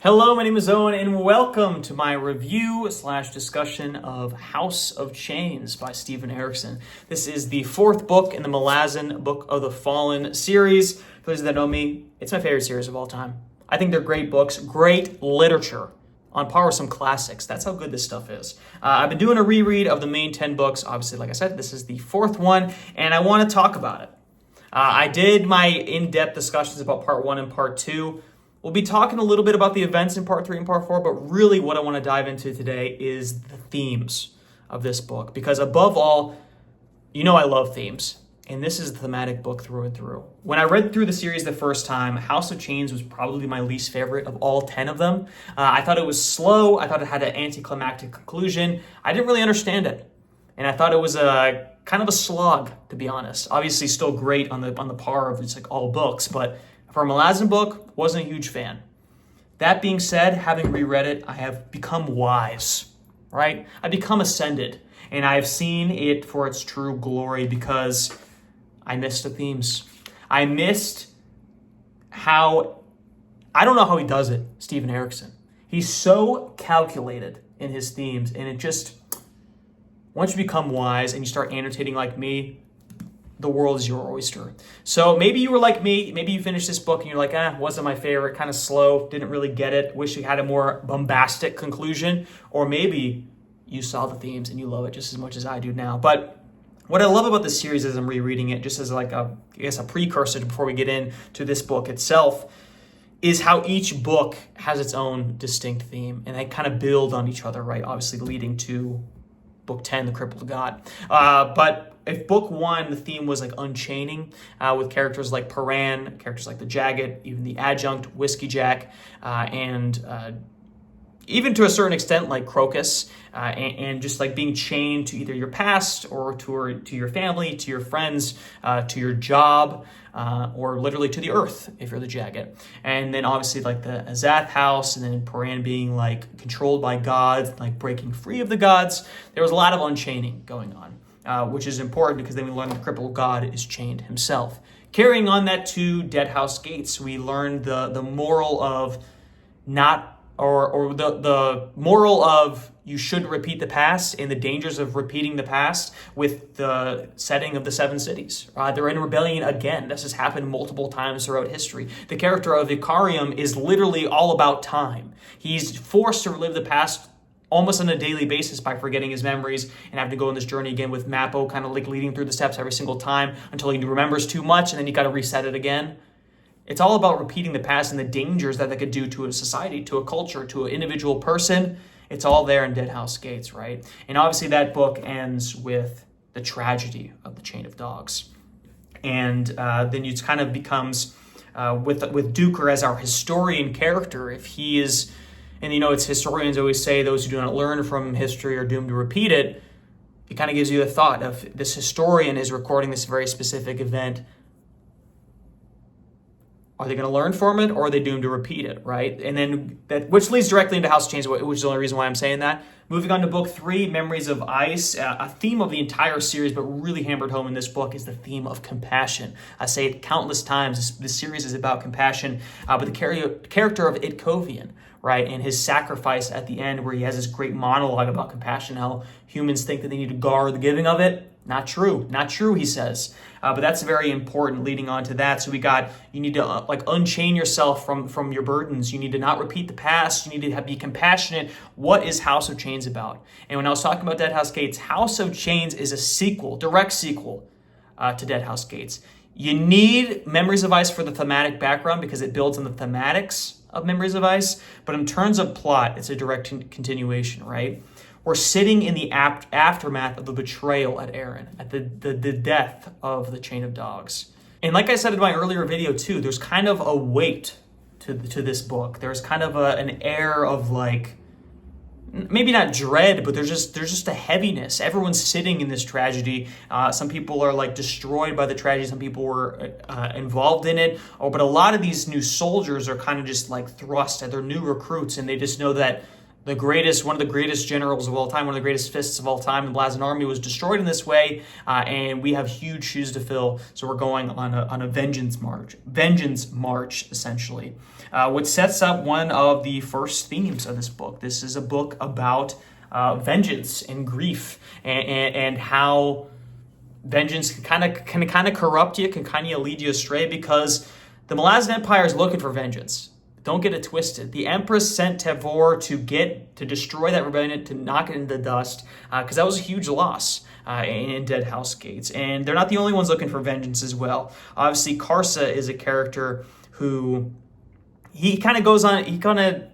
Hello, my name is Owen, and welcome to my review / discussion of House of Chains by Steven Erikson. This is the fourth book in the Malazan Book of the Fallen series. For those that know me, it's my favorite series of all time. I think they're great books, great literature, on par with some classics. That's how good this stuff is. I've been doing a reread of the main 10 books. Obviously, like I said, this is the fourth one, and I want to talk about it. I did my in-depth discussions about part 1 and part 2. We'll be talking a little bit about the events in part 3 and part 4, but really what I want to dive into today is the themes of this book. Because above all, you know I love themes, and this is a thematic book through and through. When I read through the series the first time, House of Chains was probably my least favorite of all 10 of them. I thought it was slow. I thought it had an anticlimactic conclusion. I didn't really understand it, and I thought it was a kind of a slog, to be honest. Obviously, still great on the par of just like all books, but for a Malazan book, wasn't a huge fan. That being said, having reread it, I have become wise, right? I've become ascended, and I have seen it for its true glory because I missed the themes. I missed how, I don't know how he does it, Steven Erikson. He's so calculated in his themes, and it just, once you become wise and you start annotating like me, the world is your oyster. So maybe you were like me, maybe you finished this book and you're like, wasn't my favorite, kind of slow, didn't really get it, wish you had a more bombastic conclusion, or maybe you saw the themes and you love it just as much as I do now. But what I love about this series as I'm rereading it, just as like a precursor before we get into this book itself, is how each book has its own distinct theme, and they kind of build on each other, right? Obviously leading to book 10, The Crippled God. But if book 1, the theme was like unchaining, with characters like Paran, characters like the Jagged, even the Adjunct, Whiskey Jack, and even to a certain extent like Crocus, and just like being chained to either your past or to your family, to your friends, to your job, or literally to the earth if you're the Jagged. And then obviously like the Azath house, and then Paran being like controlled by gods, like breaking free of the gods. There was a lot of unchaining going on. Which is important because then we learn the crippled god is chained himself. Carrying on that to Dead House Gates, we learned the moral of the moral of you shouldn't repeat the past and the dangers of repeating the past with the setting of the 7 cities. They're in rebellion again. This has happened multiple times throughout history. The character of Icarium is literally all about time. He's forced to relive the past almost on a daily basis by forgetting his memories and having to go on this journey again with Mappo kind of like leading through the steps every single time until he remembers too much and then you got to reset it again. It's all about repeating the past and the dangers that could do to a society, to a culture, to an individual person. It's all there in Dead House Gates, right? And obviously that book ends with the tragedy of the Chain of Dogs. And then it kind of becomes, with Duker as our historian character, if he is... And it's historians always say those who do not learn from history are doomed to repeat it. It kind of gives you the thought of this historian is recording this very specific event. Are they going to learn from it, or are they doomed to repeat it, right? And then which leads directly into House of Chains, which is the only reason why I'm saying that. Moving on to book 3, Memories of Ice, a theme of the entire series, but really hammered home in this book is the theme of compassion. I say it countless times. This series is about compassion, but the character of Itkovian, right, and his sacrifice at the end where he has this great monologue about compassion, how humans think that they need to guard the giving of it. Not true, he says. But that's very important leading on to that. So you need to unchain yourself from your burdens. You need to not repeat the past. You need to be compassionate. What is House of Chains about? And when I was talking about Dead House Gates, House of Chains is a sequel, direct sequel to Dead House Gates. You need Memories of Ice for the thematic background because it builds on the thematics of Memories of Ice. But in terms of plot, it's a direct continuation, right? We're sitting in the aftermath of the betrayal at Aaron, at the death of the Chain of Dogs. And like I said in my earlier video too, there's kind of a weight to this book. There's kind of an air of like, maybe not dread, but there's just a heaviness. Everyone's sitting in this tragedy. Some people are like destroyed by the tragedy. Some people were involved in it. But a lot of these new soldiers are kind of just like thrust at their new recruits, and they just know that one of the greatest generals of all time, one of the greatest fists of all time. The Malazan army was destroyed in this way, and we have huge shoes to fill. So we're going on a vengeance march, essentially. Which sets up one of the first themes of this book. This is a book about vengeance and grief, and how vengeance can kind of corrupt you, can kind of lead you astray, because the Malazan Empire is looking for vengeance. Don't get it twisted. The Empress sent Tevor to destroy that rebellion, to knock it into the dust, because that was a huge loss in Dead House Gates. And they're not the only ones looking for vengeance as well. Obviously, Carsa is a character who he kind of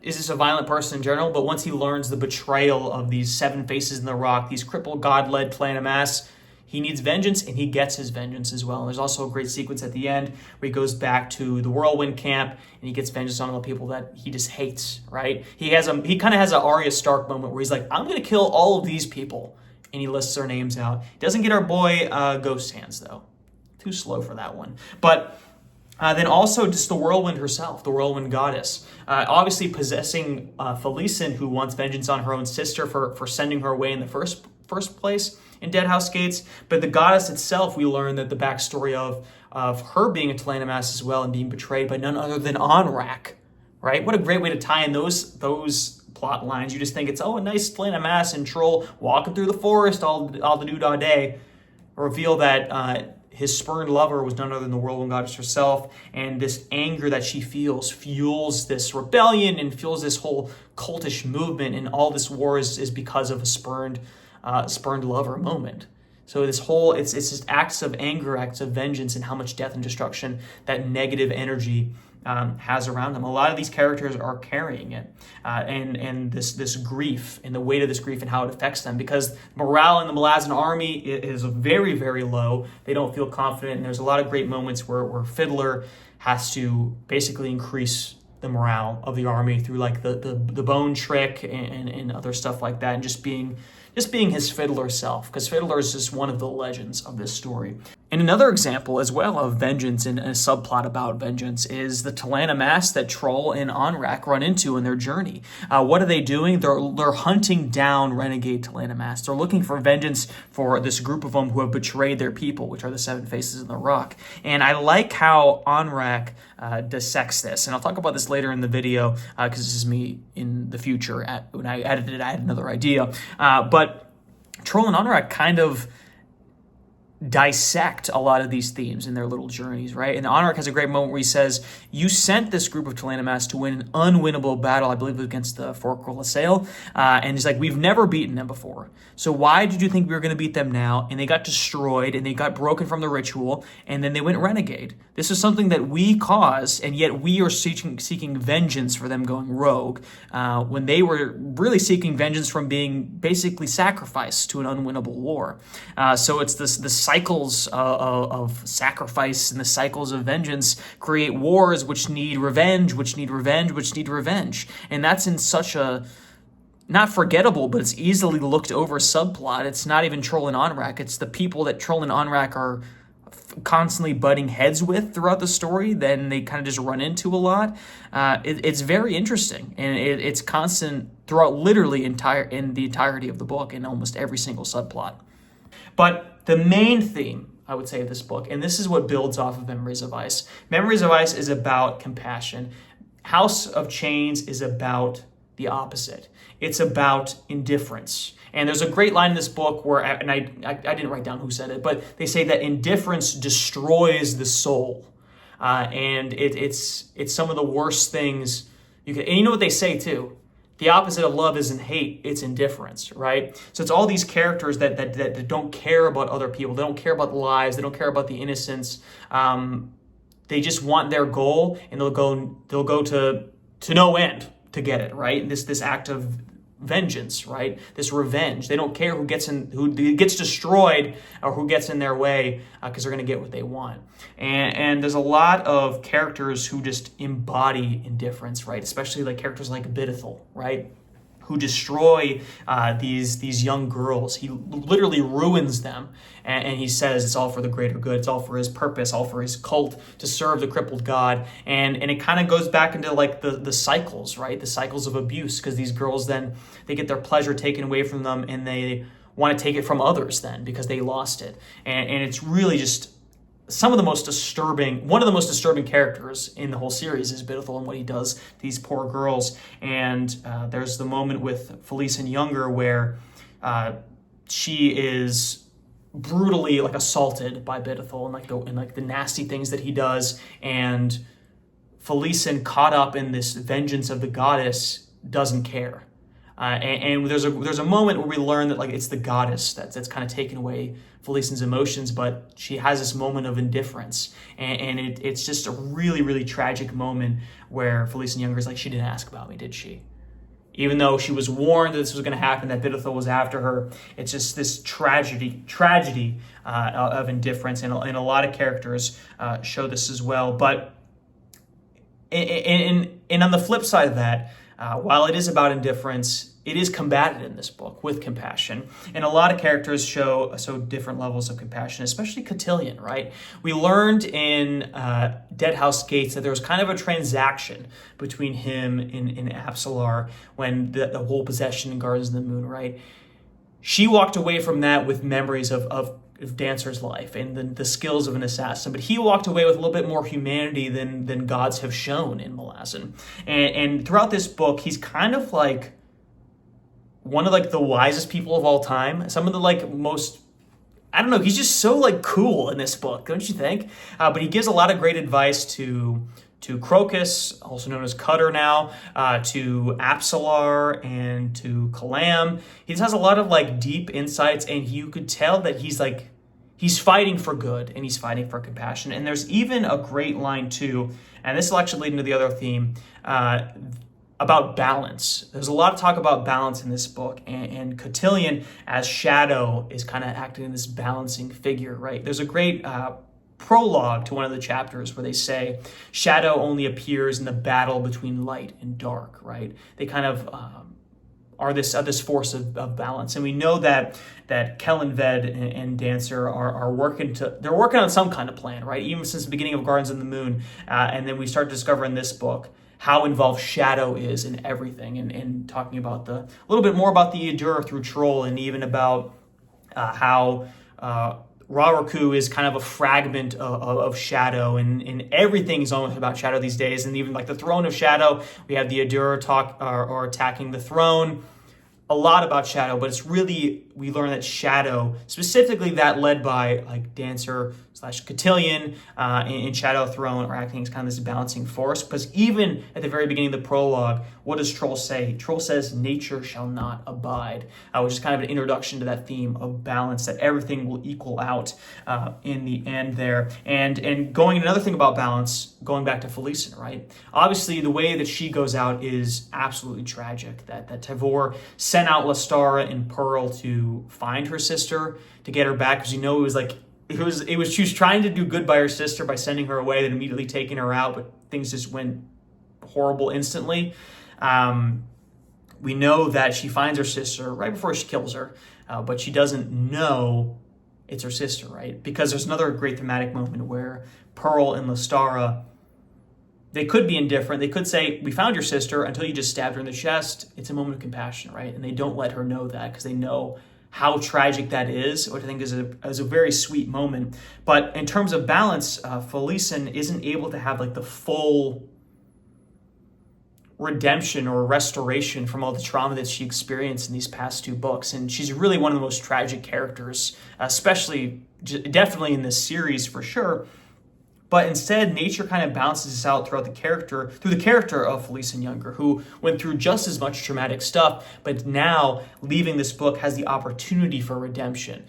is just a violent person in general, but once he learns the betrayal of these seven faces in the rock, these crippled god-led plan of mass, he needs vengeance, and he gets his vengeance as well. And there's also a great sequence at the end where he goes back to the Whirlwind camp and he gets vengeance on all the people that he just hates, right? He kind of has an Arya Stark moment where he's like, I'm going to kill all of these people. And he lists their names out. He doesn't get our boy Ghost Hands, though. Too slow for that one. But then also just the Whirlwind herself, the Whirlwind goddess. Obviously possessing Felicin, who wants vengeance on her own sister for sending her away in the first place in Dead House Gates. But the goddess itself, we learn that the backstory of her being a Telemamas as well and being betrayed by none other than Onrak, right? What a great way to tie in those plot lines. You just think it's, a nice Telemamas and troll walking through the forest all the doo-dah day. Reveal that his spurned lover was none other than the Whirlwind goddess herself, and this anger that she feels fuels this rebellion and fuels this whole cultish movement, and all this war is because of a spurned lover moment. So this whole, it's just acts of anger, acts of vengeance, and how much death and destruction that negative energy has around them. A lot of these characters are carrying it, and this grief, and the weight of this grief, and how it affects them, because morale in the Malazan army is very, very low. They don't feel confident, and there's a lot of great moments where Fiddler has to basically increase the morale of the army through like the bone trick and other stuff like that, and just being his Fiddler self, because Fiddler is just one of the legends of this story. And another example as well of vengeance and a subplot about vengeance is the Telemamas that Troll and Onrak run into in their journey. What are they doing? They're hunting down renegade Telemamas. They're looking for vengeance for this group of them who have betrayed their people, which are the seven faces in the rock. And I like how Onrak dissects this. And I'll talk about this later in the video, because this is me in the future. When I edited it, I had another idea. But Troll and Onrak kind of dissect a lot of these themes in their little journeys, right? And Onrak has a great moment where he says, you sent this group of Telemamas to win an unwinnable battle, I believe, against the Forquil Assail. And he's like, we've never beaten them before. So why did you think we were going to beat them now? And they got destroyed, and they got broken from the ritual, and then they went renegade. This is something that we caused, and yet we are seeking vengeance for them going rogue, when they were really seeking vengeance from being basically sacrificed to an unwinnable war. So it's the cycles of sacrifice and the cycles of vengeance create wars which need revenge, which need revenge, which need revenge. And that's in such a, not forgettable, but it's easily looked over subplot. It's not even Troll and Onrak. It's the people that Troll and Onrak are constantly butting heads with throughout the story, then they kind of just run into a lot. It's very interesting, and it's constant throughout literally in the entirety of the book, in almost every single subplot. But the main theme, I would say, of this book, and this is what builds off of Memories of Ice. Memories of Ice is about compassion. House of Chains is about the opposite. It's about indifference. And there's a great line in this book where, and I didn't write down who said it, but they say that indifference destroys the soul. And it's some of the worst things you can, and you know what they say too? The opposite of love isn't hate, it's indifference, right? So it's all these characters that don't care about other people. They don't care about the lives. They don't care about the innocence. They just want their goal, and they'll go to no end to get it, right? This act of vengeance, right? This revenge. They don't care who gets destroyed or who gets in their way, because they're going to get what they want. And there's a lot of characters who just embody indifference, right? Especially like characters like Bidithel, right? who destroy these young girls. He literally ruins them, and he says it's all for the greater good. It's all for his purpose, all for his cult to serve the crippled god. And it kind of goes back into like the cycles, right? The cycles of abuse, because these girls then they get their pleasure taken away from them, and they want to take it from others then because they lost it. And it's really just one of the most disturbing characters in the whole series is Bidethel and what he does to these poor girls. And there's the moment with Felicen Younger where she is brutally like assaulted by Bidethel and like the nasty things that he does. And Felicen, caught up in this vengeance of the goddess, doesn't care. And there's a moment where we learn that like it's the goddess that's kind of taken away Felicen's emotions, but she has this moment of indifference, and it's just a really, really tragic moment where Felicen Younger is like, she didn't ask about me, did she? Even though she was warned that this was going to happen, that Bidethel was after her. It's just this tragedy of indifference, and a lot of characters show this as well. But and on the flip side of that, while it is about indifference, it is combated in this book with compassion. And a lot of characters show different levels of compassion, especially Cotillion, right? We learned in Deadhouse Gates that there was kind of a transaction between him and Absalar when the whole possession in Gardens of the Moon, right? She walked away from that with memories of Dancer's life and the skills of an assassin, but he walked away with a little bit more humanity than gods have shown in Malazan. And throughout this book, he's kind of like one of like the wisest people of all time. Some of the like most, I don't know, he's just so like cool in this book, don't you think? But he gives a lot of great advice to Crocus, also known as Cutter now, to Absalar, and to Kalam. He just has a lot of like deep insights, and you could tell that he's fighting for good and he's fighting for compassion. And there's even a great line too, and this will actually lead into the other theme, about balance. There's a lot of talk about balance in this book, and Cotillion as Shadow is kind of acting in this balancing figure, right? There's a great prologue to one of the chapters where they say Shadow only appears in the battle between light and dark, right? They kind of are this force of balance, and we know that Kellanved and Dancer are working on some kind of plan, right? Even since the beginning of Gardens of the Moon, and then we start to discover in this book how involved Shadow is in everything, and talking about a little bit more about the Edur through Troll, and even about how Raraku is kind of a fragment of Shadow, and everything is almost about Shadow these days. And even like the Throne of Shadow, we have the Edur or attacking the throne. A lot about Shadow, but it's really, we learn that Shadow, specifically that led by like Dancer / Cotillion in Shadow Throne, are acting as kind of this balancing force. Because even at the very beginning of the prologue, what does Troll say? Troll says, nature shall not abide, which is kind of an introduction to that theme of balance, that everything will equal out in the end there. And going another thing about balance, going back to Felicen, right? Obviously, the way that she goes out is absolutely tragic. That Tavor sent out Lestara and Pearl to find her sister, to get her back, because it was she was trying to do good by her sister by sending her away, then immediately taking her out, but things just went horrible instantly. We know that she finds her sister right before she kills her, but she doesn't know it's her sister, right? Because there's another great thematic moment where Pearl and Lestara, they could be indifferent. They could say, we found your sister until you just stabbed her in the chest. It's a moment of compassion, right? And they don't let her know that because they know how tragic that is, which I think is a very sweet moment. But in terms of balance, Felicen isn't able to have like the full redemption or restoration from all the trauma that she experienced in these past two books. And she's really one of the most tragic characters, especially definitely in this series for sure. But instead, nature kind of balances this out through the character of Felicen Younger, who went through just as much traumatic stuff, but now, leaving this book, has the opportunity for redemption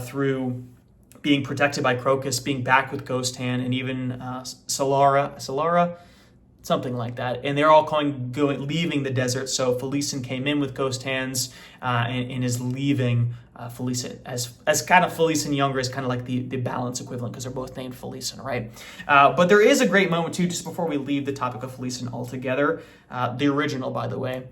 through being protected by Crocus, being back with Ghost Hand, and even Solara, something like that. And they're all leaving the desert. So Felicen came in with Ghost Hands and is leaving Felicen as kind of Felicen Younger is kind of like the balance equivalent, because they're both named Felicen, right? But there is a great moment too, just before we leave the topic of Felicen altogether. The original, by the way,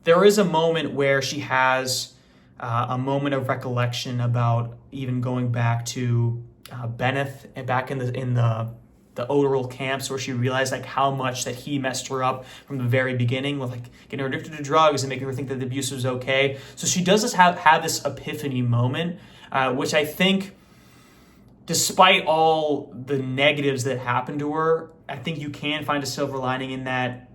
there is a moment where she has a moment of recollection about even going back to Benneth and back in the Otoril camps, where she realized like how much that he messed her up from the very beginning with like getting her addicted to drugs and making her think that the abuse was okay. So she does have this epiphany moment, which I think, despite all the negatives that happened to her, I think you can find a silver lining in that.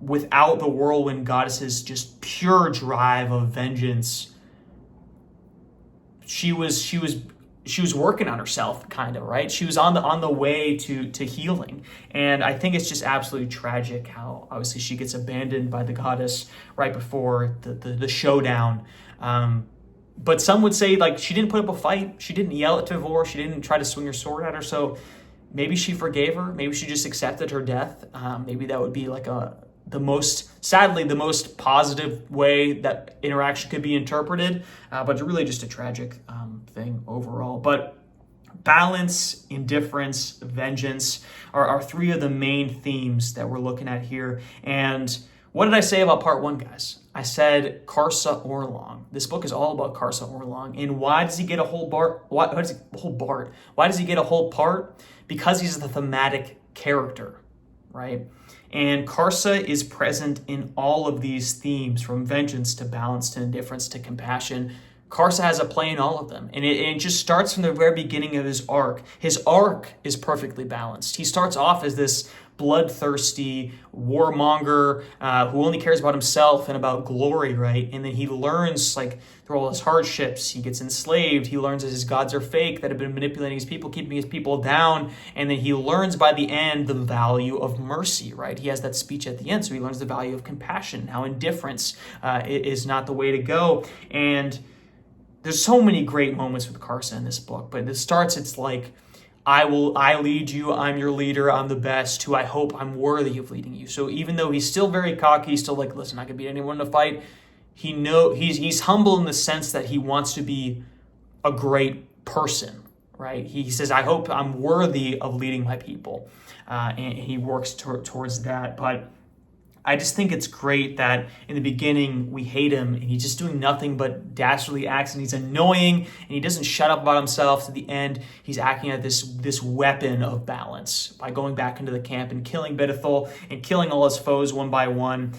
Without the whirlwind goddess's just pure drive of vengeance, she was working on herself, kind of, right? She was on the way to healing. And I think it's just absolutely tragic how obviously she gets abandoned by the goddess right before the showdown. But some would say like she didn't put up a fight. She didn't yell at Tavor. She didn't try to swing her sword at her. So maybe she forgave her. Maybe she just accepted her death. Maybe that would be like the most positive way that interaction could be interpreted. But it's really just a tragic thing overall. But balance, indifference, vengeance are three of the main themes that we're looking at here. And what did I say about part one, guys? I said Carsa Orlong. This book is all about Carsa Orlong. And why does he get a whole part? Why does he get a whole part? Because he's the thematic character, right? And Carsa is present in all of these themes, from vengeance to balance to indifference to compassion. Carsa has a play in all of them. And it just starts from the very beginning of his arc. His arc is perfectly balanced. He starts off as this bloodthirsty warmonger who only cares about himself and about glory, right? And then he learns, like, through all his hardships, he gets enslaved. He learns that his gods are fake, that have been manipulating his people, keeping his people down. And then he learns by the end the value of mercy, right? He has that speech at the end, so he learns the value of compassion, how indifference is not the way to go. And there's so many great moments with Carsa in this book, but it starts, it's like, I lead you, I'm your leader, I'm the best, who I hope I'm worthy of leading you. So even though he's still very cocky, he's still like, listen, I can beat anyone in a fight, he's humble in the sense that he wants to be a great person, right? He says, I hope I'm worthy of leading my people. And he works towards that. But I just think it's great that in the beginning we hate him and he's just doing nothing but dastardly acts, and he's annoying and he doesn't shut up about himself. To the end, he's acting at this weapon of balance by going back into the camp and killing Bidethel and killing all his foes one by one.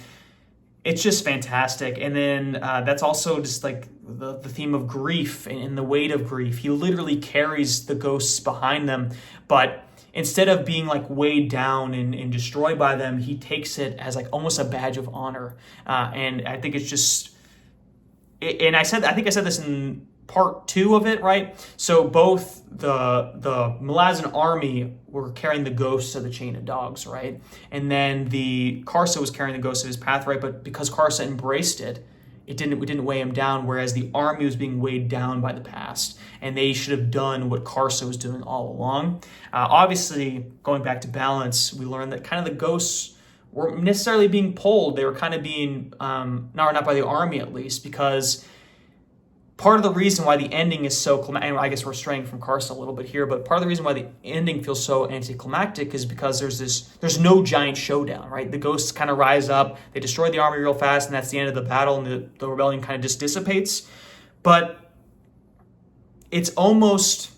It's just fantastic. And then that's also just like the theme of grief and the weight of grief. He literally carries the ghosts behind them, but instead of being like weighed down and destroyed by them, he takes it as like almost a badge of honor. And I think it's just, and I think I said this in part two of it, right? So both the Malazan army were carrying the ghosts of the chain of dogs, right? And then the Carsa was carrying the ghosts of his path, right? But because Carsa embraced it, it didn't weigh him down, whereas the army was being weighed down by the past, and they should have done what Carsa was doing all along. Obviously, going back to balance, we learned that kind of the ghosts weren't necessarily being pulled. They were kind of being, not by the army at least, because part of the reason why the ending is so climactic, and I guess we're straying from Carsa a little bit here, but part of the reason why the ending feels so anticlimactic is because there's no giant showdown, right? The ghosts kind of rise up, they destroy the army real fast, and that's the end of the battle, and the rebellion kind of just dissipates. But it's almost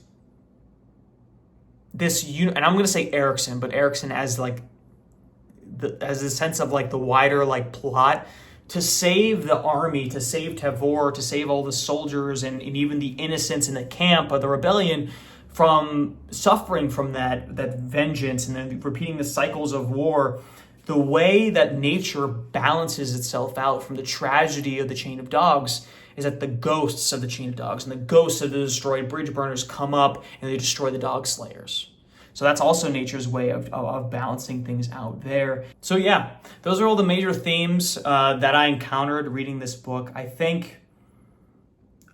this, and I'm going to say Erikson, but Erikson as like, as a sense of like the wider like plot, to save the army, to save Tavor, to save all the soldiers and even the innocents in the camp of the rebellion from suffering from that vengeance and then repeating the cycles of war. The way that nature balances itself out from the tragedy of the chain of dogs is that the ghosts of the chain of dogs and the ghosts of the destroyed bridge burners come up and they destroy the dog slayers. So that's also nature's way of balancing things out there. So yeah, those are all the major themes that I encountered reading this book. I think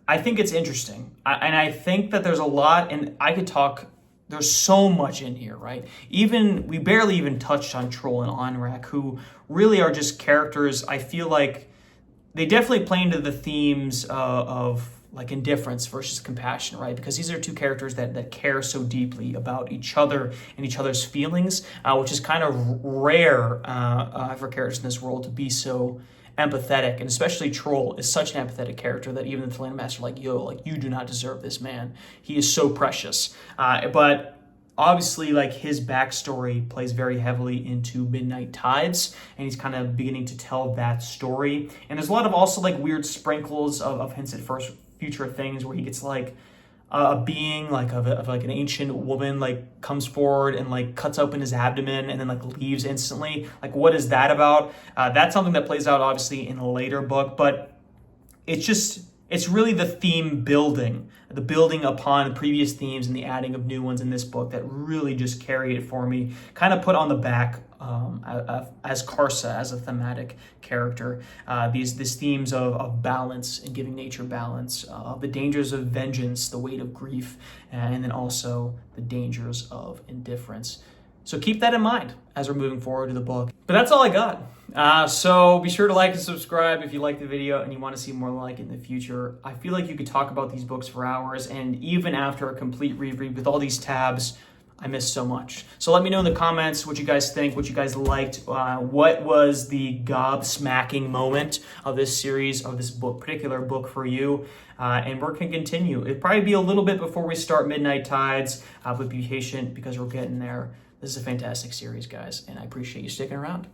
it's interesting. And I think that there's a lot, and I could talk, there's so much in here, right? We barely even touched on Troll and Onrak, who really are just characters. I feel like they definitely play into the themes of like indifference versus compassion, right? Because these are two characters that care so deeply about each other and each other's feelings, which is kind of rare for characters in this world to be so empathetic, and especially Troll is such an empathetic character that even the Land Master like, yo, like you do not deserve this man. He is so precious. But obviously, like his backstory plays very heavily into Midnight Tides, and he's kind of beginning to tell that story. And there's a lot of also like weird sprinkles of hints at future things where he gets like a being like of like an ancient woman like comes forward and like cuts open his abdomen and then like leaves instantly. Like what is that about? That's something that plays out obviously in a later book, but it's really the theme building, the building upon previous themes and the adding of new ones in this book that really just carry it for me. Kind of put on the back as Carsa, as a thematic character. These themes of balance and giving nature balance, the dangers of vengeance, the weight of grief, and then also the dangers of indifference. So keep that in mind as we're moving forward to the book. But that's all I got. So be sure to like and subscribe if you like the video and you want to see more like it in the future. I feel like you could talk about these books for hours, and even after a complete reread with all these tabs, I missed so much. So let me know in the comments what you guys think, what you guys liked, what was the gobsmacking moment of this series, of this book, particular book for you, and we're going to continue. It'll probably be a little bit before we start Midnight Tides, but be patient because we're getting there. This is a fantastic series, guys, and I appreciate you sticking around.